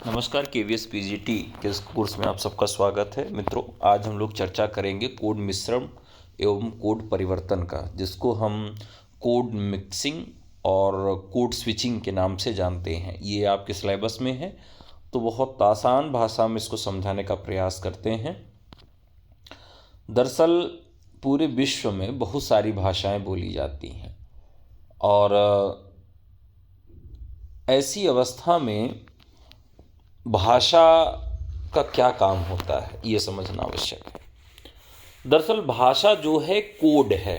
नमस्कार, KVS PGT के इस कोर्स में आप सबका स्वागत है। मित्रों, आज हम लोग चर्चा करेंगे कोड मिश्रण एवं कोड परिवर्तन का, जिसको हम कोड मिक्सिंग और कोड स्विचिंग के नाम से जानते हैं। ये आपके सिलेबस में है, तो बहुत आसान भाषा में इसको समझाने का प्रयास करते हैं। दरअसल पूरे विश्व में बहुत सारी भाषाएं बोली जाती हैं और ऐसी अवस्था में भाषा का क्या काम होता है, ये समझना आवश्यक है। दरअसल भाषा जो है कोड है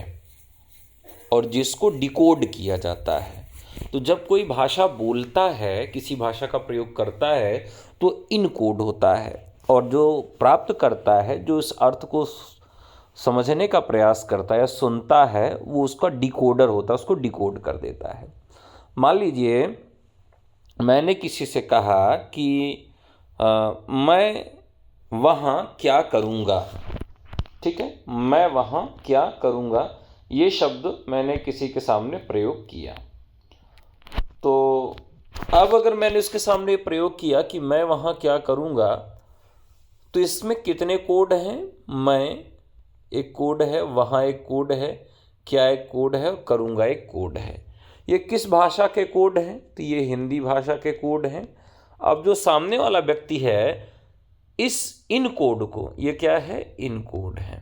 और जिसको डिकोड किया जाता है। तो जब कोई भाषा बोलता है, किसी भाषा का प्रयोग करता है, तो इन कोड होता है, और जो प्राप्त करता है, जो इस अर्थ को समझने का प्रयास करता है या सुनता है, वो उसका डिकोडर होता है, उसको डिकोड कर देता है। मान लीजिए मैंने किसी से कहा कि मैं वहाँ क्या करूँगा, ठीक है, मैं वहाँ क्या करूँगा, ये शब्द मैंने किसी के सामने प्रयोग किया। तो अब अगर मैंने उसके सामने प्रयोग किया कि मैं वहाँ क्या करूँगा, तो इसमें कितने कोड हैं? मैं एक कोड है, वहाँ एक कोड है, क्या एक कोड है, और करूँगा एक कोड है। ये किस भाषा के कोड हैं? तो ये हिंदी भाषा के कोड हैं। अब जो सामने वाला व्यक्ति है, इन कोड को, ये क्या है? इन कोड है।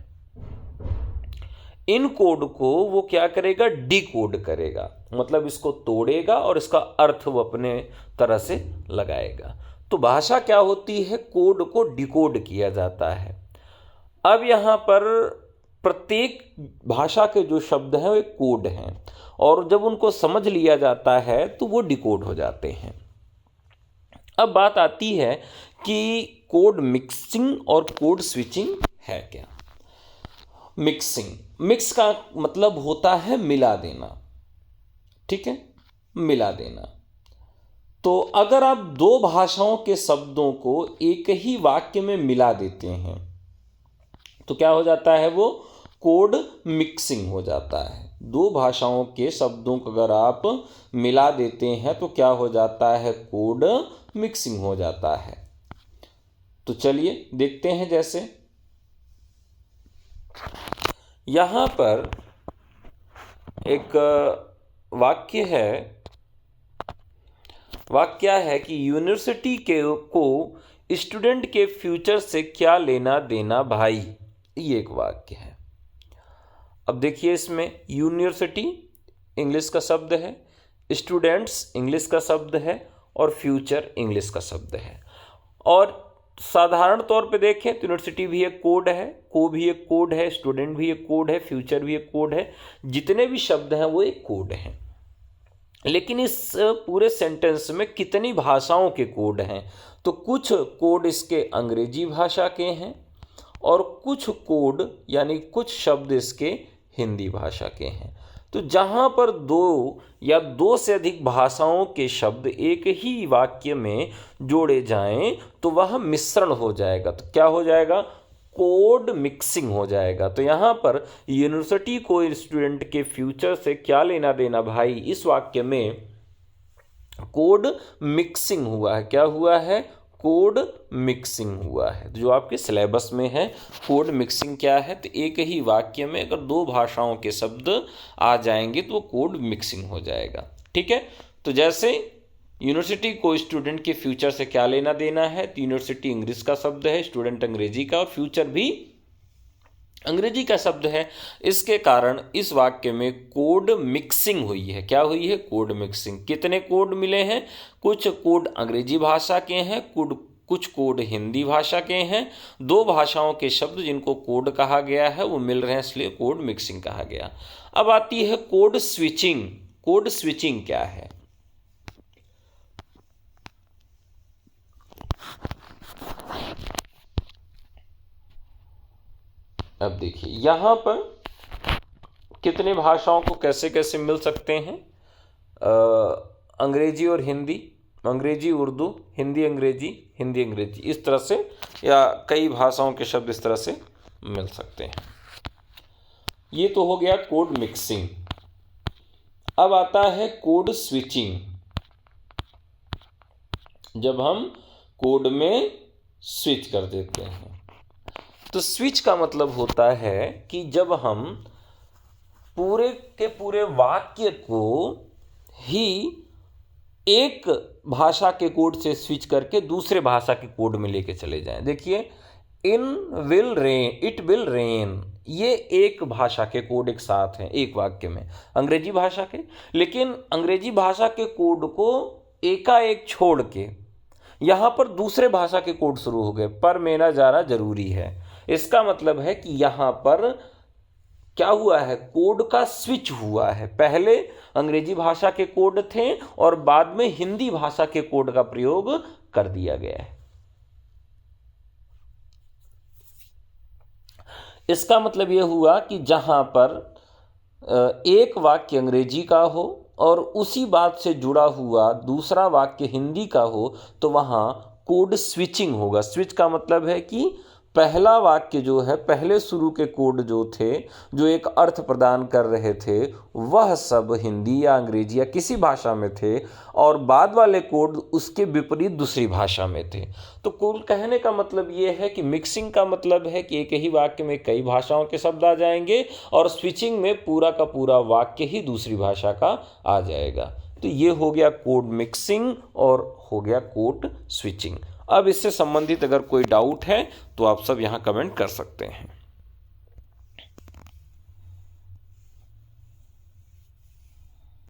इन कोड को वो क्या करेगा? डिकोड करेगा, मतलब इसको तोड़ेगा और इसका अर्थ वो अपने तरह से लगाएगा। तो भाषा क्या होती है? कोड को डिकोड किया जाता है। अब यहाँ पर प्रत्येक भाषा के जो शब्द हैं वो एक कोड हैं, और जब उनको समझ लिया जाता है तो वो डिकोड हो जाते हैं। अब बात आती है कि कोड मिक्सिंग और कोड स्विचिंग है क्या? मिक्स का मतलब होता है मिला देना, ठीक है, मिला देना। तो अगर आप दो भाषाओं के शब्दों को एक ही वाक्य में मिला देते हैं तो क्या हो जाता है? वो कोड मिक्सिंग हो जाता है। दो भाषाओं के शब्दों को अगर आप मिला देते हैं तो क्या हो जाता है? कोड मिक्सिंग हो जाता है। तो चलिए देखते हैं। जैसे यहां पर एक वाक्य है कि यूनिवर्सिटी को स्टूडेंट के फ्यूचर से क्या लेना देना भाई, ये एक वाक्य है। अब देखिए, इसमें यूनिवर्सिटी इंग्लिश का शब्द है, स्टूडेंट्स इंग्लिश का शब्द है, और फ्यूचर इंग्लिश का शब्द है। और साधारण तौर पे देखें तो यूनिवर्सिटी भी एक कोड है, को भी एक कोड है, स्टूडेंट भी एक कोड है, फ्यूचर भी एक कोड है। जितने भी शब्द हैं वो एक कोड हैं। लेकिन इस पूरे सेंटेंस में कितनी भाषाओं के कोड हैं? तो कुछ कोड इसके अंग्रेजी भाषा के हैं, और कुछ कोड यानी कुछ शब्द इसके हिंदी भाषा के हैं। तो जहाँ पर दो या दो से अधिक भाषाओं के शब्द एक ही वाक्य में जोड़े जाएं तो वह मिश्रण हो जाएगा। तो क्या हो जाएगा? कोड मिक्सिंग हो जाएगा। तो यहाँ पर यूनिवर्सिटी को स्टूडेंट के फ्यूचर से क्या लेना देना भाई, इस वाक्य में कोड मिक्सिंग हुआ है। क्या हुआ है? कोड मिक्सिंग हुआ है। जो आपके सिलेबस में है, कोड मिक्सिंग क्या है? तो एक ही वाक्य में अगर दो भाषाओं के शब्द आ जाएंगे तो वो कोड मिक्सिंग हो जाएगा, ठीक है। तो जैसे यूनिवर्सिटी को स्टूडेंट के फ्यूचर से क्या लेना देना है? तो यूनिवर्सिटी इंग्लिश का शब्द है, स्टूडेंट अंग्रेजी का, और फ्यूचर भी अंग्रेजी का शब्द है। इसके कारण इस वाक्य में कोड मिक्सिंग हुई है। क्या हुई है? Code mixing. कितने कोड मिले हैं? कुछ कोड अंग्रेजी भाषा के हैं, कुछ कोड हिंदी भाषा के हैं। दो भाषाओं के शब्द जिनको कोड कहा गया है वो मिल रहे हैं, इसलिए कोड मिक्सिंग कहा गया। अब आती है कोड स्विचिंग। कोड स्विचिंग क्या है? अब देखिए, यहां पर कितने भाषाओं को कैसे कैसे मिल सकते हैं? अंग्रेजी और हिंदी, अंग्रेजी उर्दू, हिंदी अंग्रेजी, हिंदी अंग्रेजी, इस तरह से, या कई भाषाओं के शब्द इस तरह से मिल सकते हैं। ये तो हो गया कोड मिक्सिंग। अब आता है कोड स्विचिंग। जब हम कोड में स्विच कर देते हैं। तो स्विच का मतलब होता है कि जब हम पूरे के पूरे वाक्य को ही एक भाषा के कोड से स्विच करके दूसरे भाषा के कोड में लेके चले जाएं। देखिए, इट विल रेन, ये एक भाषा के कोड एक साथ हैं एक वाक्य में, अंग्रेजी भाषा के। लेकिन अंग्रेजी भाषा के कोड को एकाएक छोड़ के यहाँ पर दूसरे भाषा के कोड शुरू हो गए, पर मेरा जाना जरूरी है। इसका मतलब है कि यहाँ पर क्या हुआ है, कोड का स्विच हुआ है। पहले अंग्रेजी भाषा के कोड थे और बाद में हिंदी भाषा के कोड का प्रयोग कर दिया गया है। इसका मतलब यह हुआ कि जहां पर एक वाक्य अंग्रेजी का हो और उसी बात से जुड़ा हुआ दूसरा वाक्य हिंदी का हो, तो वहां कोड स्विचिंग होगा। स्विच का मतलब है कि पहला वाक्य जो है, पहले शुरू के कोड जो थे, जो एक अर्थ प्रदान कर रहे थे, वह सब हिंदी या अंग्रेजी या किसी भाषा में थे और बाद वाले कोड उसके विपरीत दूसरी भाषा में थे। तो कुल कहने का मतलब ये है कि मिक्सिंग का मतलब है कि एक ही वाक्य में कई भाषाओं के शब्द आ जाएंगे और स्विचिंग में पूरा का पूरा वाक्य ही दूसरी भाषा का आ जाएगा। तो ये हो गया कोड मिक्सिंग और हो गया कोड स्विचिंग। अब इससे संबंधित अगर कोई डाउट है तो आप सब यहाँ कमेंट कर सकते हैं।